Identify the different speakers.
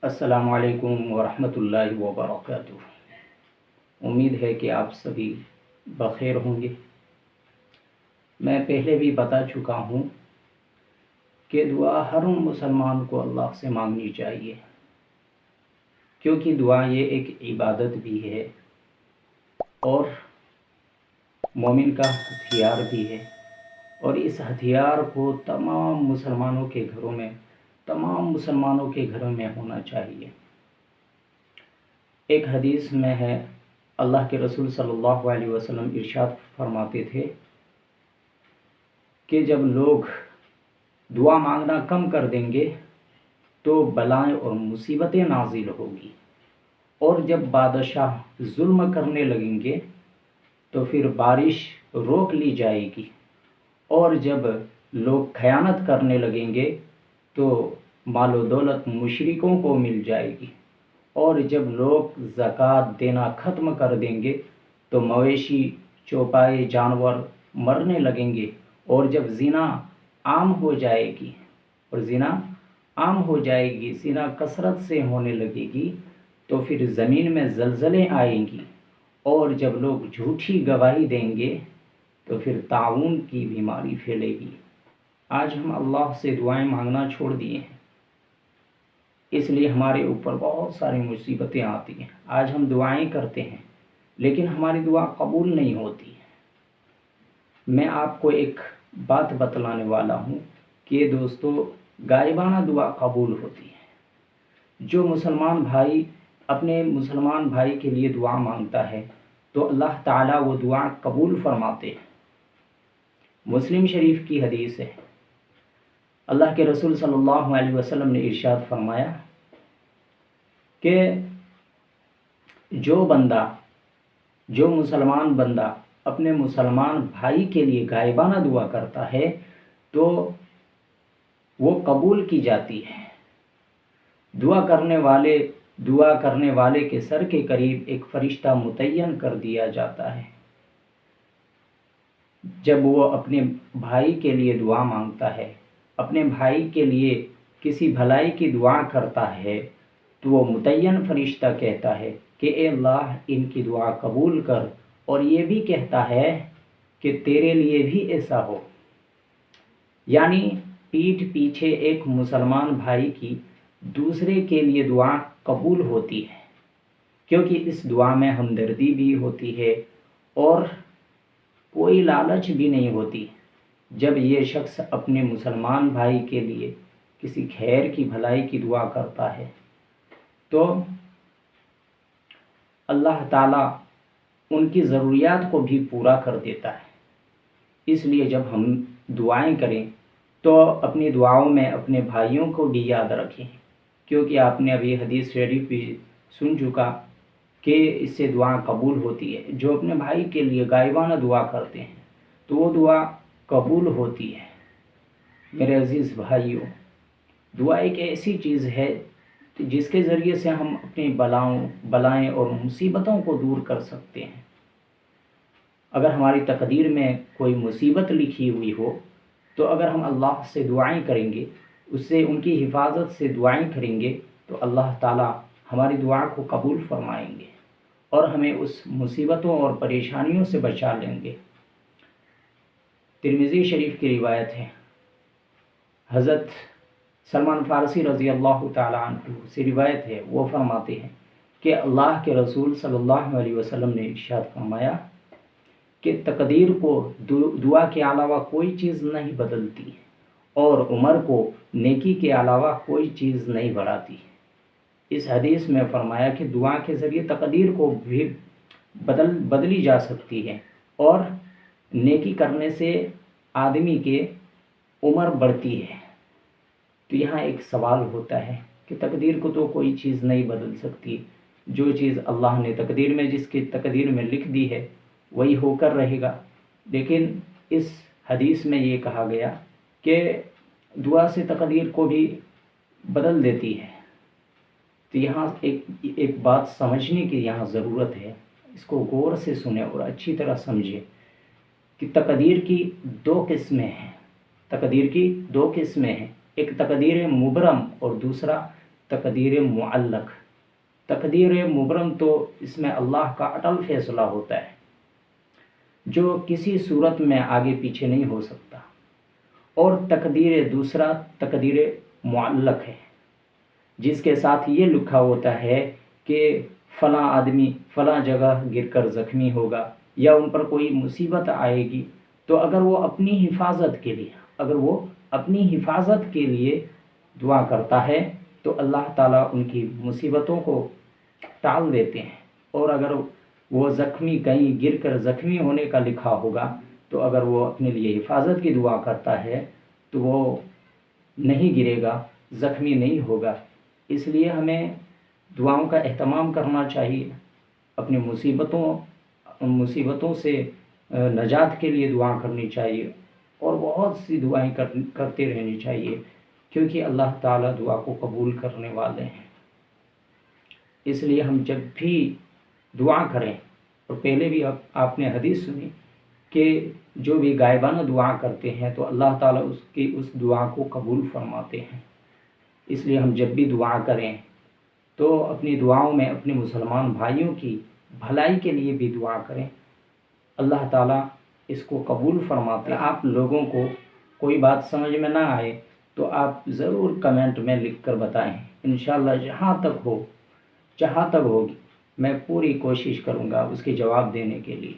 Speaker 1: السلام علیکم ورحمۃ اللہ وبرکاتہ۔ امید ہے کہ آپ سبھی بخیر ہوں گے۔ میں پہلے بھی بتا چکا ہوں کہ دعا ہر مسلمان کو اللہ سے مانگنی چاہیے، کیونکہ دعا یہ ایک عبادت بھی ہے اور مومن کا ہتھیار بھی ہے، اور اس ہتھیار کو تمام مسلمانوں کے گھروں میں ہونا چاہیے۔ ایک حدیث میں ہے، اللہ کے رسول صلی اللہ علیہ وسلم ارشاد فرماتے تھے کہ جب لوگ دعا مانگنا کم کر دیں گے تو بلائیں اور مصیبتیں نازل ہوگی، اور جب بادشاہ ظلم کرنے لگیں گے تو پھر بارش روک لی جائے گی، اور جب لوگ خیانت کرنے لگیں گے تو مال و دولت مشرکوں کو مل جائے گی، اور جب لوگ زکوٰۃ دینا ختم کر دیں گے تو مویشی چوپائے جانور مرنے لگیں گے، اور جب زنا عام ہو جائے گی، زنا کثرت سے ہونے لگے گی، تو پھر زمین میں زلزلے آئیں گی، اور جب لوگ جھوٹی گواہی دیں گے تو پھر طاعون کی بیماری پھیلے گی۔ آج ہم اللہ سے دعائیں مانگنا چھوڑ دیے ہیں، اس لیے ہمارے اوپر بہت ساری مصیبتیں آتی ہیں۔ آج ہم دعائیں کرتے ہیں لیکن ہماری دعا قبول نہیں ہوتی۔ میں آپ کو ایک بات بتلانے والا ہوں کہ دوستو، غائبانہ دعا قبول ہوتی ہے۔ جو مسلمان بھائی اپنے مسلمان بھائی کے لیے دعا مانگتا ہے تو اللہ تعالیٰ وہ دعا قبول فرماتے ہیں۔ مسلم شریف کی حدیث ہے، اللہ کے رسول صلی اللہ علیہ وسلم نے ارشاد فرمایا کہ جو مسلمان بندہ اپنے مسلمان بھائی کے لیے غائبانہ دعا کرتا ہے تو وہ قبول کی جاتی ہے۔ دعا کرنے والے کے سر کے قریب ایک فرشتہ متعین کر دیا جاتا ہے۔ جب وہ اپنے بھائی کے لیے دعا مانگتا ہے، اپنے بھائی کے لیے کسی بھلائی کی دعا کرتا ہے، تو وہ متعین فرشتہ کہتا ہے کہ اے اللہ ان کی دعا قبول کر، اور یہ بھی کہتا ہے کہ تیرے لیے بھی ایسا ہو۔ یعنی پیٹھ پیچھے ایک مسلمان بھائی کی دوسرے کے لیے دعا قبول ہوتی ہے، کیونکہ اس دعا میں ہمدردی بھی ہوتی ہے اور کوئی لالچ بھی نہیں ہوتی۔ جب یہ شخص اپنے مسلمان بھائی کے لیے کسی خیر کی بھلائی کی دعا کرتا ہے تو اللہ تعالیٰ ان کی ضروریات کو بھی پورا کر دیتا ہے۔ اس لیے جب ہم دعائیں کریں تو اپنی دعاؤں میں اپنے بھائیوں کو بھی یاد رکھیں، کیونکہ آپ نے ابھی حدیث شریف بھی سن چکا کہ اس سے دعا قبول ہوتی ہے۔ جو اپنے بھائی کے لیے غائبانہ دعا کرتے ہیں تو وہ دعا قبول ہوتی ہے۔ میرے عزیز بھائیوں، دعا ایک ایسی چیز ہے جس کے ذریعے سے ہم اپنی بلائیں اور مصیبتوں کو دور کر سکتے ہیں۔ اگر ہماری تقدیر میں کوئی مصیبت لکھی ہوئی ہو تو اگر ہم اللہ سے دعائیں کریں گے، اس سے ان کی حفاظت سے دعائیں کریں گے تو اللہ تعالیٰ ہماری دعا کو قبول فرمائیں گے اور ہمیں اس مصیبتوں اور پریشانیوں سے بچا لیں گے۔ ترمذی شریف کی روایت ہے، حضرت سلمان فارسی رضی اللہ تعالیٰ عنہ سے روایت ہے، وہ فرماتے ہیں کہ اللہ کے رسول صلی اللہ علیہ وسلم نے ارشاد فرمایا کہ تقدیر کو دعا کے علاوہ کوئی چیز نہیں بدلتی، اور عمر کو نیکی کے علاوہ کوئی چیز نہیں بڑھاتی۔ اس حدیث میں فرمایا کہ دعا کے ذریعے تقدیر کو بھی بدلی جا سکتی ہے، اور نیکی کرنے سے آدمی کی عمر بڑھتی ہے۔ تو یہاں ایک سوال ہوتا ہے کہ تقدیر کو تو کوئی چیز نہیں بدل سکتی، جو چیز اللہ نے تقدیر میں جس کی تقدیر میں لکھ دی ہے وہی ہو کر رہے گا، لیکن اس حدیث میں یہ کہا گیا کہ دعا سے تقدیر کو بھی بدل دیتی ہے۔ تو یہاں ایک بات سمجھنے کی یہاں ضرورت ہے، اس کو غور سے سنیں اور اچھی طرح سمجھیں کہ تقدیر کی دو قسمیں ہیں۔ ایک تقدیر مبرم اور دوسرا تقدیر معلق، تقدیر مبرم تو اس میں اللہ کا اٹل فیصلہ ہوتا ہے جو کسی صورت میں آگے پیچھے نہیں ہو سکتا، اور تقدیر دوسرا تقدیر معلق ہے جس کے ساتھ یہ لکھا ہوتا ہے کہ فلاں آدمی فلاں جگہ گر کر زخمی ہوگا یا ان پر کوئی مصیبت آئے گی، تو اگر وہ اپنی حفاظت کے لیے دعا کرتا ہے تو اللہ تعالیٰ ان کی مصیبتوں کو ٹال دیتے ہیں، اور اگر وہ زخمی کہیں گر کر زخمی ہونے کا لکھا ہوگا تو اگر وہ اپنے لیے حفاظت کی دعا کرتا ہے تو وہ نہیں گرے گا، زخمی نہیں ہوگا۔ اس لیے ہمیں دعاؤں کا اہتمام کرنا چاہیے، اپنی مصیبتوں سے نجات کے لیے دعا کرنی چاہیے، اور بہت سی دعائیں کرتے رہنی چاہیے، کیونکہ اللہ تعالیٰ دعا کو قبول کرنے والے ہیں۔ اس لیے ہم جب بھی دعا کریں، اور پہلے بھی آپ نے حدیث سنی کہ جو بھی غائبانہ دعا کرتے ہیں تو اللہ تعالیٰ اس دعا کو قبول فرماتے ہیں۔ اس لیے ہم جب بھی دعا کریں تو اپنی دعاؤں میں اپنے مسلمان بھائیوں کی بھلائی کے لیے بھی دعا کریں، اللہ تعالیٰ اس کو قبول فرماتے ہیں۔ آپ لوگوں کو کوئی بات سمجھ میں نہ آئے تو آپ ضرور کمنٹ میں لکھ کر بتائیں، انشاءاللہ جہاں تک ہوگی میں پوری کوشش کروں گا اس کے جواب دینے کے لیے۔